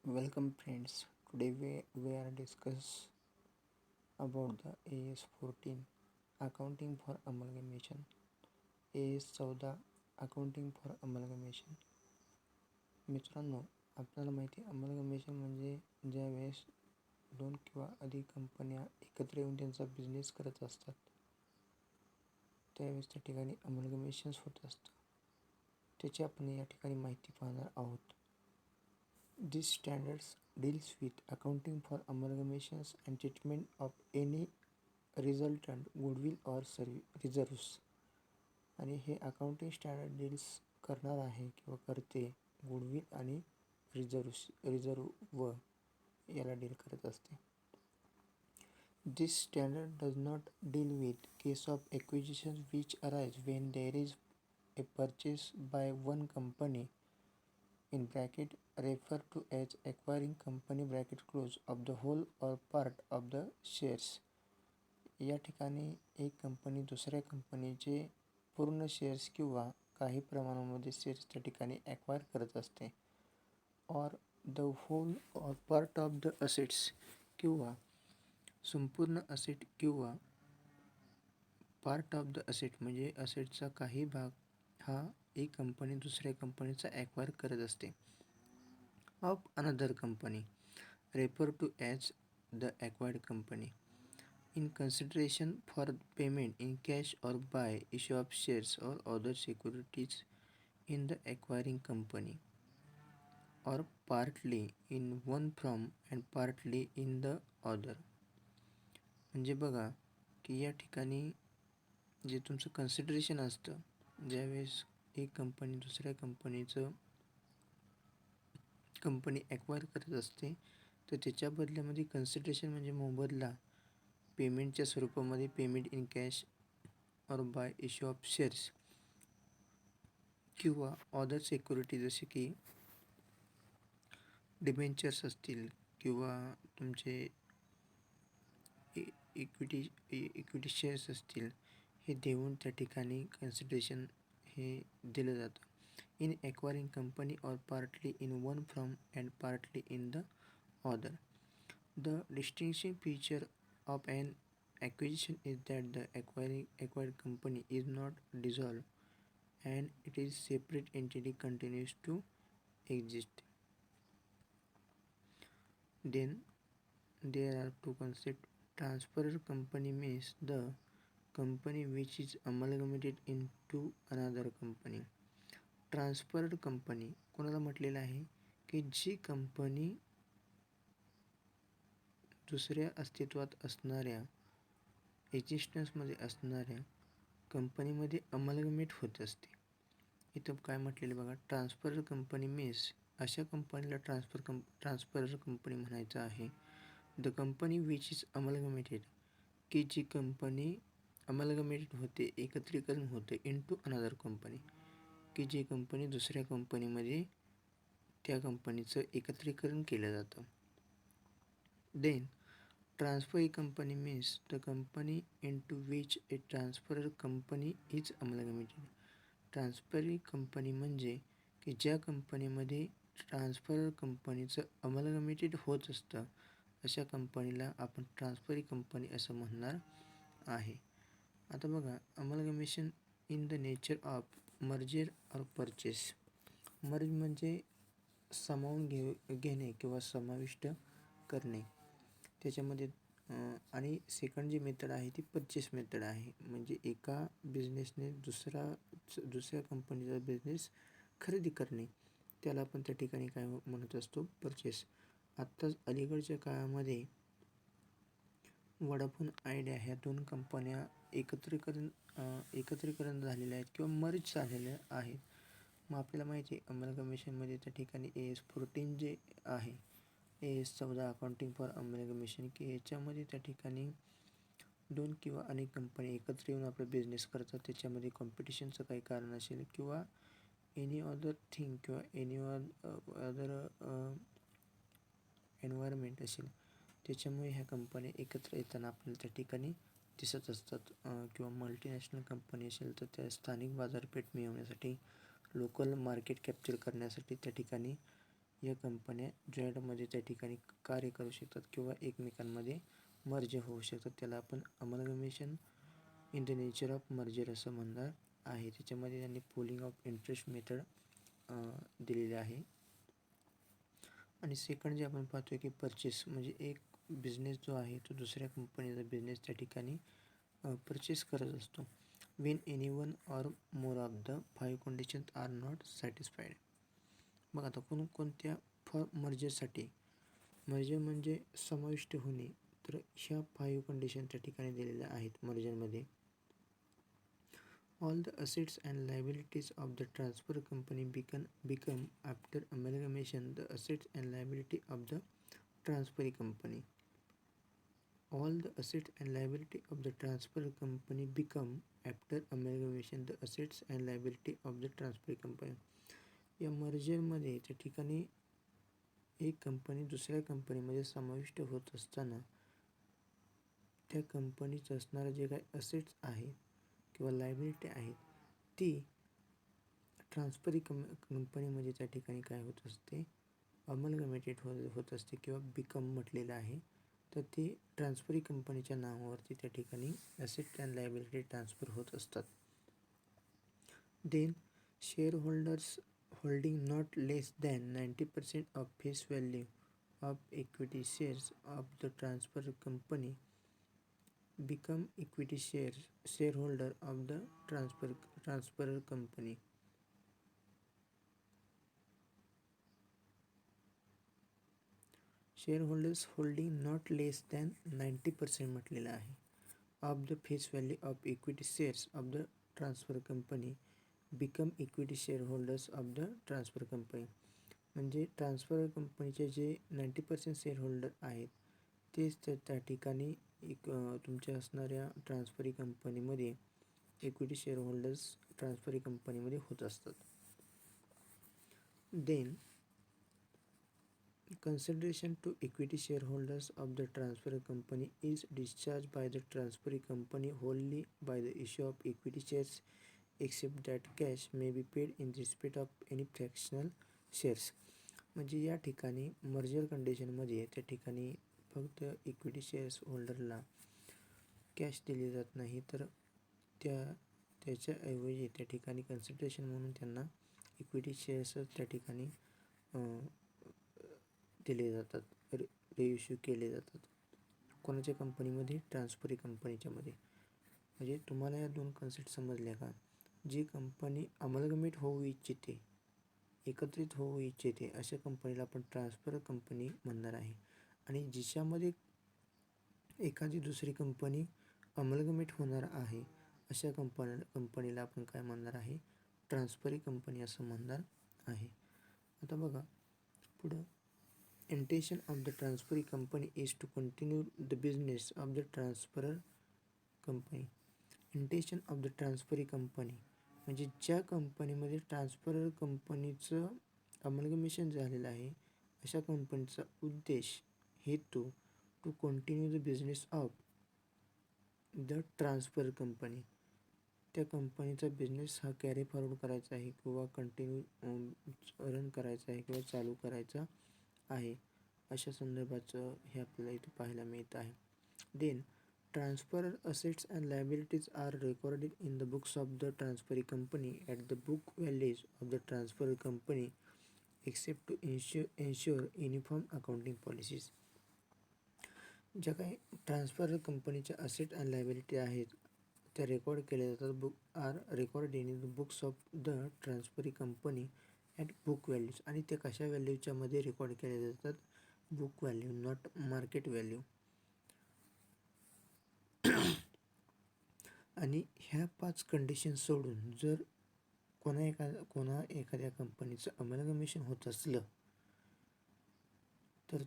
Welcome friends. Today we are discuss about the AS14 accounting for amalgamation. AS14 accounting for amalgamation. मित्रांनो, आपल्याला माहिती amalgamation म्हणजे ज्यावेळेस दोन किंवा अधिक कंपन्या एकत्र येऊन त्यांचा बिझनेस करत असतात त्यावेळेस त्या ठिकाणी अमलगमेशन्स होत असतात. त्याची आपण या ठिकाणी माहिती पाहणार आहोत. These standards deals with accounting for amalgamations and treatment of any resultant goodwill or reserves. आणि हे अकाउंटिंग स्टँडर्ड डील्स करणार आहे किंवा करते गुडविल आणि रिझर्व याला डील करत असते. This standard does not deal with case of acquisitions which arise when there is a purchase by one company in bracket refer to as acquiring company bracket close of the whole or part of the shares. या ठिकाणी एक company दुसऱ्या कंपनीचे पूर्ण shares किंवा काही प्रमाणामध्ये shares त्या ठिकाणी ॲक्वायर करत असते. Or the whole or part of the assets किंवा संपूर्ण असेट किंवा पार्ट ऑफ द असेट म्हणजे असेटचा काही भाग हा एक कंपनी दुसऱ्या कंपनीचा ॲक्वायर करत असते. Of another company refer to as the acquired company in consideration for payment in cash or by issue of shares or other securities in the acquiring company or partly in one from and partly in the other. म्हणजे बघा की या ठिकाणी जे तुमचं consideration असतं ज्यावेळेस एक कंपनी दुसऱ्या कंपनी ॲक्वायर करत असते तर त्याच्या बदल्यामध्ये कन्सिडरेशन म्हणजे मोबदला पेमेंटच्या स्वरूपामध्ये पेमेंट इन कॅश और बाय इश्यू ऑफ शेअर्स किंवा अदर सिक्युरिटी जसे की डिबेंचर्स असतील किंवा तुमचे इक्विटी शेअर्स असतील हे देऊन त्या ठिकाणी कन्सिडरेशन हे दिलं जातं. In acquiring company or partly in one from and partly in the other. The distinguishing feature of an acquisition is that the acquired company is not dissolved and it is separate entity continues to exist. Then there are two concepts. Transferred company means the company which is amalgamated into another company. Transferred company कोणाला म्हटलेलं आहे की जी company दुसऱ्या अस्तित्वात असणाऱ्या एक्झिस्टन्समध्ये असणाऱ्या कंपनीमध्ये amalgamate होत असते. इथं काय म्हटलेलं बघा, ट्रान्सफर कंपनी मीन्स अशा कंपनीला ट्रान्सफर कंपनी म्हणायचं आहे. The company which is amalgamated की जी कंपनी अमलगमेटेड होते एकत्रीकरण होते इनटू अनदर कंपनी की जी कंपनी दुसऱ्या कंपनीमध्ये त्या कंपनीचं एकत्रीकरण केलं जातं. Then transferee company means the company into which a transferred company is amalgamated. Transferee company म्हणजे की ज्या कंपनीमध्ये ट्रान्सफर कंपनीचं अमलगमेटेड होत असतं अशा कंपनीला आपण ट्रान्सफरी कंपनी असं म्हणणार आहे. आता बघा, amalgamation in the nature of merger और परचेस. मर्ज म्हणजे सामावून घेणे किंवा समाविष्ट करणे त्याच्यामध्ये. आणि सेकंड जी मेथड आहे ती परचेस मेथड आहे. म्हणजे एका बिझनेसने दुसऱ्या कंपनीचा बिझनेस खरेदी करणे त्याला आपण त्या ठिकाणी काय म्हणत असतो, परचेस. आत्ताच अलीकडच्या काळामध्ये वोडाफोन आयडिया ह्या दोन कंपन्या एकत्रीकरण झालेल्या आहेत किंवा मर्ज झालेल्या आहेत. मग आपल्याला माहिती आहे अमलगमेशनमध्ये त्या ठिकाणी AS14 जे आहे AS14 अकाउंटिंग फॉर अमलगमेशन की याच्यामध्ये त्या ठिकाणी दोन किंवा अनेक कंपनी एकत्र येऊन आपला बिझनेस करतात. त्याच्यामध्ये कॉम्पिटिशनचं काही कारण असेल किंवा एनी अदर थिंग किंवा एनी अदर एन्व्हायरमेंट असेल त्याच्यामुळे ह्या कंपन्या एकत्र येताना आपल्याला त्या ठिकाणी दिसत असतात. किंवा मल्टीनॅशनल कंपनी असेल तर त्या स्थानिक बाजारपेठ मिळवण्यासाठी लोकल मार्केट कॅप्चर करण्यासाठी त्या ठिकाणी या कंपन्या जॉईंटमध्ये त्या ठिकाणी कार्य करू शकतात किंवा एकमेकांमध्ये मर्ज होऊ शकतात. त्याला आपण amalgamation in the nature of merger असं म्हणणार आहे. त्याच्यामध्ये त्यांनी पोलिंग ऑफ इंटरेस्ट मेथड दिलेले आहे. आणि सेकंड जे आपण पाहतोय की परचेस, म्हणजे एक बिझनेस जो आहे तो दुसऱ्या कंपनीचा बिझनेस त्या ठिकाणी परचेस करत असतो. When any one or more of the 5 conditions are not satisfied. मग आता कोणकोणत्या फॉर मर्जरसाठी, मर्जर म्हणजे समाविष्ट होणे, तर ह्या 5 कंडिशन त्या ठिकाणी दिलेल्या आहेत मर्जरमध्ये. All the assets and liabilities of the transfer company become after amalgamation the assets and liability of the transferee company. All the assets and liability of the transfer company become after amalgamation the assets and liability of the transferee company. या मर्जरमध्ये त्या ठिकाणी एक company दुसऱ्या कंपनीमध्ये समाविष्ट होत असताना त्या कंपनीचं असणारं जे काही असेट्स आहेत किंवा लायबिलिटी आहेत ती ट्रान्सफरी कंपनीमध्ये त्या ठिकाणी काय होत असते, अमलगमेटेड होत असते किंवा बिकम म्हटलेलं आहे. तर ते ट्रान्सफरी कंपनीच्या नावावरती त्या ठिकाणी असेट अँड लायबिलिटी ट्रान्सफर होत असतात. Then shareholders holding not less than 90% of face value of equity shares of the transfer company become equity shareholder of the transferor company. Shareholders holding not less than 90% म्हटलेलं आहे of the face value of equity shares of the transfer company become equity shareholders of the transfer company. म्हणजे transfer कंपनीचे जे 90% shareholder आहेत तेच त्या ठिकाणी तुमच्या असणाऱ्या ट्रान्सफरी कंपनीमध्ये इक्विटी शेअरहोल्डर्स ट्रान्सफरी कंपनीमध्ये होत असतात. Then consideration to equity shareholders of the transfer company is discharged by the transferring company wholly by the issue of equity shares except that cash may be paid in respect of any fractional shares. म्हणजे या ठिकाणी merger कंडिशनमध्ये त्या ठिकाणी फक्त equity shares होल्डरला cash दिली जात नाही, तर त्याच्याऐवजी त्या ठिकाणी कन्सिडरेशन म्हणून त्यांना इक्विटी शेअर्स त्या ठिकाणी दिले जातात, रिइश्यू केले जातात. कोणाच्या कंपनीमध्ये, ट्रान्सफरी कंपनीच्यामध्ये. म्हणजे तुम्हाला या दोन कन्सेप्ट समजल्या का? जी कंपनी अमलगमेट होऊ इच्छिते, एकत्रित होऊ इच्छिते, अशा कंपनीला आपण ट्रान्सफर कंपनी म्हणणार आहे. आणि जिच्यामध्ये एखादी दुसरी कंपनी अमलगमेट होणार आहे अशा कंपनीला आपण काय म्हणणार आहे, ट्रान्सफरी कंपनी असं म्हणणार आहे. आता बघा पुढं, intention of the transferee company is to continue the business of the transferor company. Intention of the transferee company म्हणजे ज्या कंपनीमध्ये ट्रान्सफरर कंपनीचं अमलगमेशन झालेलं आहे अशा कंपनीचा उद्देश, हेतू, to continue the business of the transfer company, त्या कंपनीचा बिझनेस हा कॅरी फॉरवर्ड करायचा आहे किंवा कंटिन्यू रन करायचा आहे किंवा चालू करायचा आहे, अशा संदर्भाचं हे आपल्याला इथे पाहायला मिळत आहे. Then transfer assets and liabilities are recorded in the books of the transferee company at the book values of the transfer company except to ensure uniform accounting policies. ज्या काही ट्रान्सफर कंपनीच्या असेट अँड लायबिलिटी आहेत त्या record केल्या जातात, book are record in the books of the transferee company at book values. आणि ते कशा व्हॅल्यूच्या मध्ये रेकॉर्ड केले जातात, book value, not market value. आणि ह्या 5 कंडिशन सोडून जर एखाद्या कंपनीचं अमलगमेशन होत असलं तर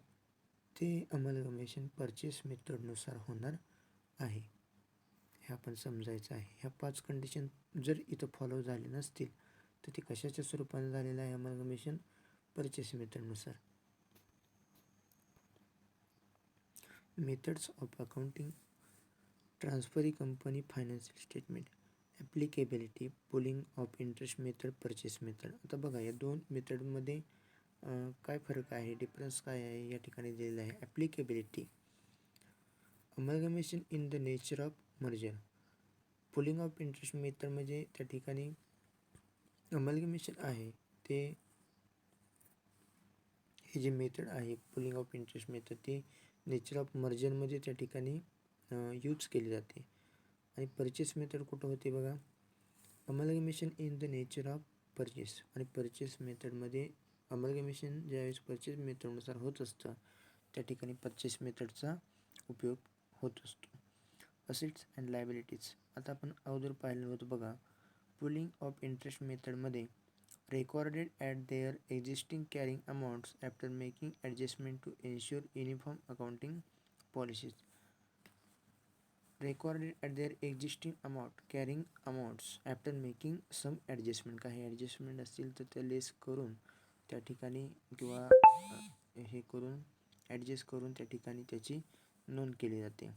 ते अमलगमेशन परचेस मेथडनुसार होणार आहे, हे आपण समजायचं आहे. ह्या 5 कंडिशन जर इथं फॉलो झाले नसतील तर ते कशाच्या स्वरूपाने झालेलं आहे अमलगमेशन, परचेस मेथडनुसार. Methods of accounting transferee company financial statement, applicability, pooling of interest method, purchase method. आता बघा या दोन मेथडमध्ये काय फरक आहे, डिफरन्स काय आहे या ठिकाणी दिलेलं आहे. Applicability. Amalgamation in the nature of merger. Pooling of interest method म्हणजे त्या ठिकाणी अमलगमेशन आहे ते हे जे मेथड आहे पुलिंग ऑफ इंटरेस्ट मेथड ते नेचर ऑफ मर्जरमध्ये त्या ठिकाणी यूज केली जाते. आणि परचेस मेथड कुठं होते बघा, amalgamation in the nature of purchase. आणि परचेस मेथडमध्ये अमलगमेशन ज्यावेळेस परचेस मेथडनुसार होत असतं त्या ठिकाणी परचेस मेथडचा उपयोग होत असतो. Assets and liabilities. आता आपण अगोदर पाहिलं होतं बघा, पुलिंग ऑफ इंटरेस्ट मेथडमध्ये recorded at their existing carrying amounts after making adjustment to ensure uniform accounting policies. Recorded at their existing carrying amounts after making some adjustment. काही ॲडजस्टमेंट असतील तर त्या लेस करून त्या ठिकाणी किंवा हे करून ॲडजस्ट करून त्या ठिकाणी त्याची नोंद केली जाते.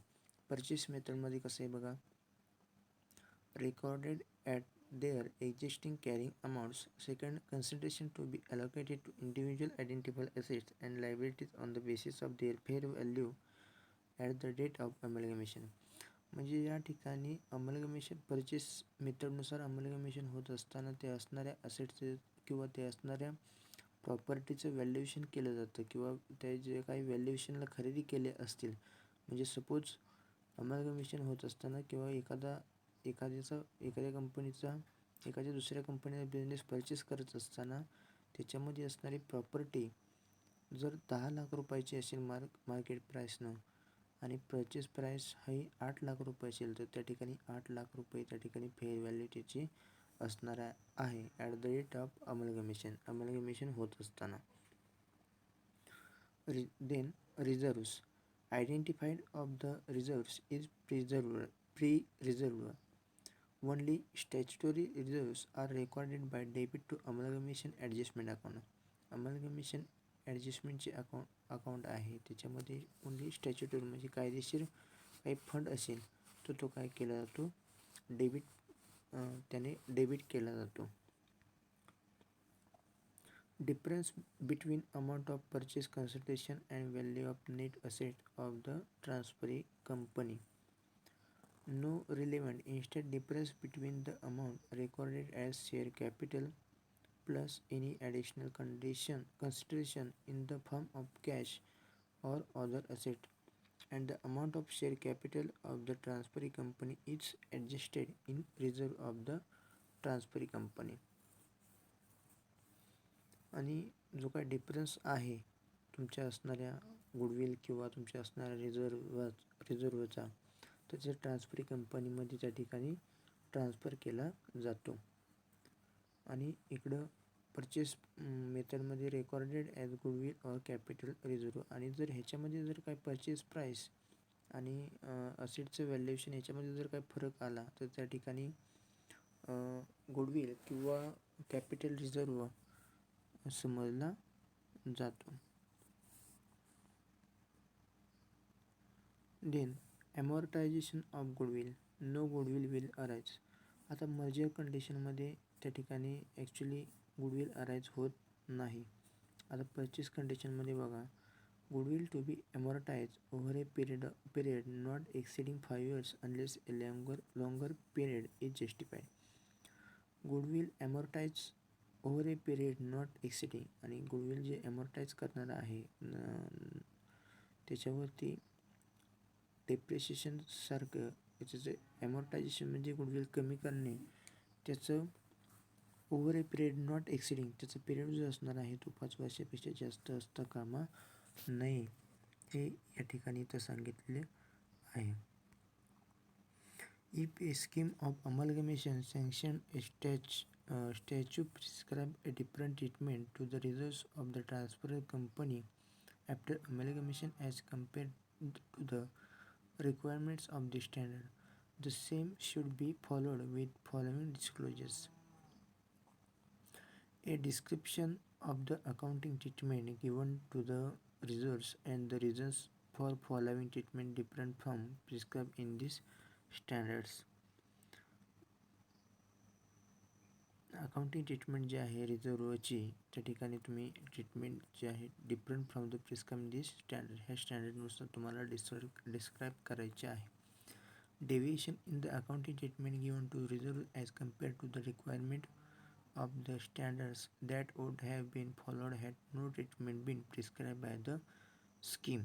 परचेस मेथडमध्ये कसं आहे बघा, recorded at their existing carrying amounts. Second, consideration to be allocated to individual identifiable assets and liabilities on the basis of their fair value at the date of amalgamation. म्हणजे या ठिकाणी अमलगमेशन परचेस मेथडनुसार amalgamation होत असताना ते असणाऱ्या असेट्सचे किंवा ते असणाऱ्या प्रॉपर्टीचं व्हॅल्युएशन केलं जातं किंवा ते जे काही व्हॅल्युएशनला खरेदी केले असतील. म्हणजे सपोज अमलगमेशन होत असताना किंवा एखाद्या कंपनीचा एखाद्या दुसऱ्या कंपनीचा बिझनेस परचेस करत असताना त्याच्यामध्ये असणारी प्रॉपर्टी जर 10 लाख रुपयाची असेल मार्केट प्राईसनं आणि परचेस प्राईस ही 8 लाख रुपये असेल तर त्या ठिकाणी 8 लाख रुपये त्या ठिकाणी फेअर व्हॅल्यू त्याची असणार आहे at the rate of amalgamation होत असताना. Then reserves. Identified of the reserves is preserved. Only statutory reserves are recorded by debit to amalgamation adjustment account. Amalgamation ॲडजस्टमेंटचे अकाउंट आहे त्याच्यामध्ये ओनली स्टॅच्युटरी म्हणजे कायदेशीर काही फंड असेल तर तो काय केला जातो, त्याने डेबिट केला जातो. Difference between amount of purchase consideration and value of net asset of the transferee company. No relevant. Instead, difference between the amount recorded as share capital plus any additional consideration in the form of cash or other asset and the amount of share capital of the transferee company is adjusted in reserve of the transferee company. आणि जो काही difference आहे तुमच्या असणाऱ्या goodwill किंवा तुमच्या असणाऱ्या रिझर्वचा त्याच्या ट्रान्सफरी कंपनीमध्ये त्या ठिकाणी ट्रान्सफर केला जातो. आणि इकडं परचेस मेथडमध्ये recorded as goodwill or capital reserve. आणि जर ह्याच्यामध्ये जर काही परचेस प्राईस आणि असेटचं व्हॅल्युएशन ह्याच्यामध्ये जर काही फरक आला तर त्या ठिकाणी गुडविल किंवा कॅपिटल रिझर्व समजला जातो. Then amortization of goodwill. No goodwill will arise. आता मर्जर कंडिशनमध्ये त्या ठिकाणी ॲक्च्युली गुडविल अराईज होत नाही. आता परचेस कंडिशनमध्ये बघा, goodwill to be amortize over a period not exceeding 5 years unless a longer period is justified. Goodwill amortize over a period not exceeding. आणि गुडविल जे ॲमॉर्टाईज करणार आहे त्याच्यावरती डेप्रिशिएशन सारखं याचं जे ॲमॉर्टायझेशन म्हणजे गुडविल कमी करणे त्याचं ओव्हर ए पिरियड नॉट एक्सिडिंग त्याचं पिरियड जो असणार आहे तो 5 वर्षापेक्षा जास्त असता कामा नये हे या ठिकाणी इथं सांगितले आहे. If A scheme of amalgamation sanction statute prescribe a different treatment to the reserves of the transfer company after amalgamation as compared to the requirements of the standard, the same should be followed with following disclosures. A description of the accounting treatment given to the reserves and the reasons for following treatment different from prescribed in these standards. Accounting treatment जी आहे रिझर्वची, त्या ठिकाणी तुम्ही treatment जे आहे different from the prescribe standard, ह्या स्टँडर्डनुसार तुम्हाला डिस्क्राईब करायचे आहे. Deviation in the accounting treatment given to reserve as compare to the requirement of the standards that would have been followed had no treatment been prescribed by the scheme.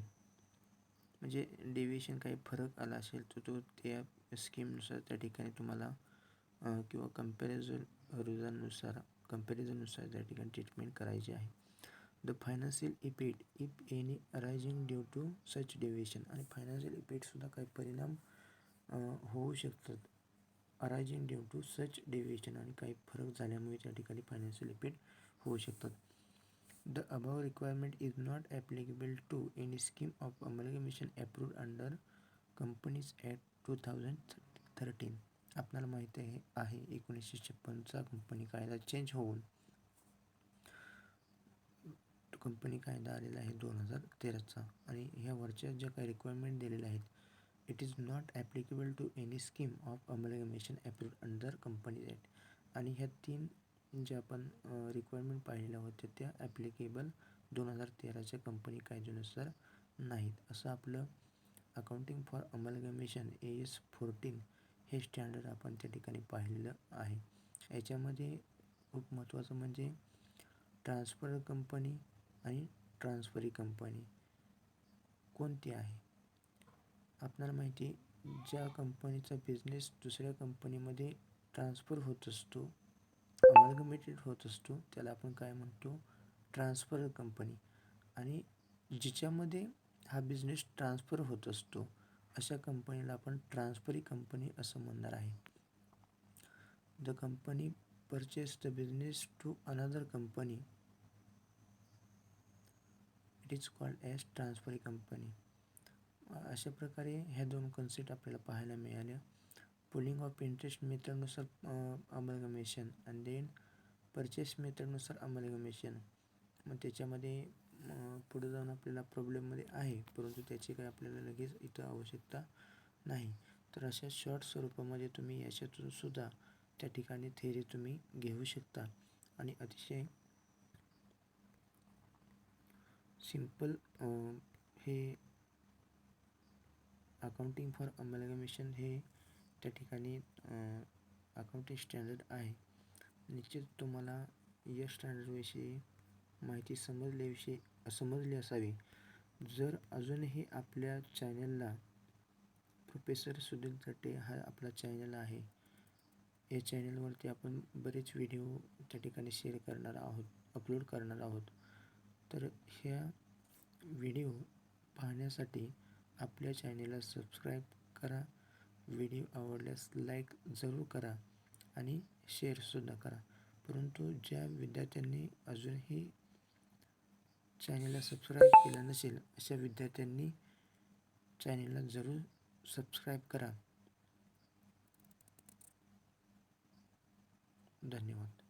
म्हणजे deviation काही फरक आला असेल तर तो त्या स्कीमनुसार त्या ठिकाणी तुम्हाला किंवा कंपॅरिझननुसार त्या ठिकाणी ट्रीटमेंट करायची आहे. The financial effect if any arising due to such deviation, आणि फायनान्शियल इफेक्टसुद्धा काही परिणाम होऊ शकतात arising due to such deviation, आणि काही फरक झाल्यामुळे त्या ठिकाणी फायनान्शियल इफेक्ट होऊ शकतात. The above requirement is not applicable to any scheme of amalgamation approved under companies act 2013. आपल्याला माहिती आहे 1956चा कंपनी कायदा चेंज होऊन कंपनी कायदा आलेला आहे 2013चा, आणि ह्या वरच्या ज्या काही रिक्वायरमेंट दिलेल्या आहेत, it is not applicable to any scheme of amalgamation approved under companies act. आणि ह्या 3 ज्या आपण रिक्वायरमेंट पाहिलेल्या होत्या त्या ॲप्लिकेबल 2013च्या कंपनी कायद्यानुसार नाहीत. असं आपलं अकाउंटिंग फॉर अमलगमेशन AS 14 हे स्टँडर्ड आपण त्या ठिकाणी पाहिलेलं आहे. याच्यामध्ये खूप महत्त्वाचं म्हणजे ट्रान्सफर कंपनी आणि ट्रान्सफरी कंपनी कोणती आहे. आपल्याला माहिती आहे, ज्या कंपनीचा बिझनेस दुसऱ्या कंपनीमध्ये ट्रान्सफर होत असतो, अमलगमेटेड होत असतो, त्याला आपण काय म्हणतो, ट्रान्सफर कंपनी. आणि जिच्यामध्ये हा बिझनेस ट्रान्सफर होत असतो अशा कंपनीला आपण ट्रान्सफरी कंपनी असं म्हणणार आहे. The company purchase the business to another company, it is called as transferee company. अशा प्रकारे ह्या 2 कन्सेप्ट आपल्याला पाहायला मिळाल्या. पुलिंग ऑफ इंटरेस्ट मेथडनुसार अमलगमेशन आणि देन परचेस मेथडनुसार अमलगमेशन. मग त्याच्यामध्ये पुढे जाऊन आपल्याला प्रॉब्लेममध्ये आहे, परंतु त्याची काही आपल्याला लगेच इथं आवश्यकता नाही. तर अशा शॉर्ट स्वरूपामध्ये तुम्ही याच्यातून सुद्धा त्या ठिकाणी थेअरी तुम्ही घेऊ शकता, आणि अतिशय सिंपल हे अकाउंटिंग फॉर अमलगमेशन हे त्या ठिकाणी अकाउंटिंग स्टँडर्ड आहे. निश्चित तुम्हाला या स्टँडर्डविषयी माहिती समजली असावी. जर अजूनही आपल्या चॅनलला प्रोफेसर सुधीर तटे हा आपला चॅनल आहे, या चॅनलवरती आपण बरेच व्हिडिओ त्या ठिकाणी शेअर करणार आहोत, अपलोड करणार आहोत. तर ह्या व्हिडिओ पाहण्यासाठी आपल्या चॅनलला सबस्क्राईब करा, व्हिडिओ आवडल्यास लाईक जरूर करा आणि शेअरसुद्धा करा. परंतु ज्या विद्यार्थ्यांनी अजूनही चॅनलला सबस्क्राईब केलं नसेल अशा विद्यार्थ्यांनी चॅनलला जरूर सबस्क्राईब करा. धन्यवाद.